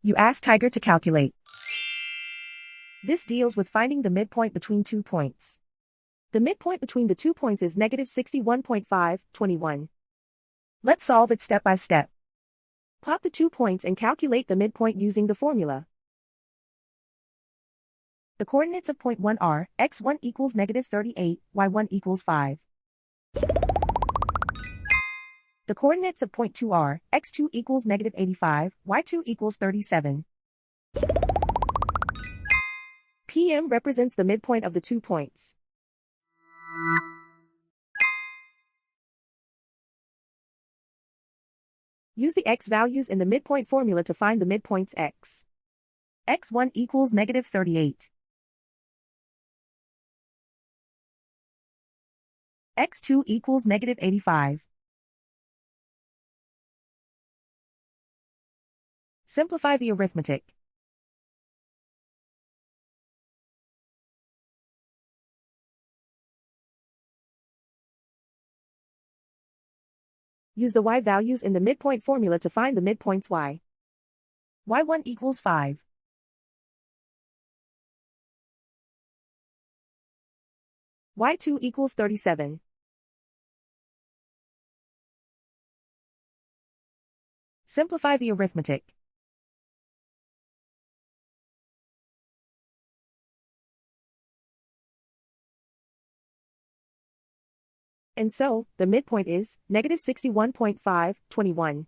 You ask Tiger to calculate. This deals with finding the midpoint between 2 points. The midpoint between the 2 points is negative 61.5, 21. Let's solve it step by step. Plot the 2 points and calculate the midpoint using the formula. The coordinates of point 1 are, x1 equals negative 38, y1 equals 5. The coordinates of point 2 are, x2 equals negative 85, y2 equals 37. PM represents the midpoint of the 2 points. Use the x values in the midpoint formula to find the midpoints x. x1 equals negative 38. x2 equals negative 85. Simplify the arithmetic. Use the y values in the midpoint formula to find the midpoints y. y1 equals 5. y2 equals 37. Simplify the arithmetic. And so, the midpoint is negative 61.5, 21.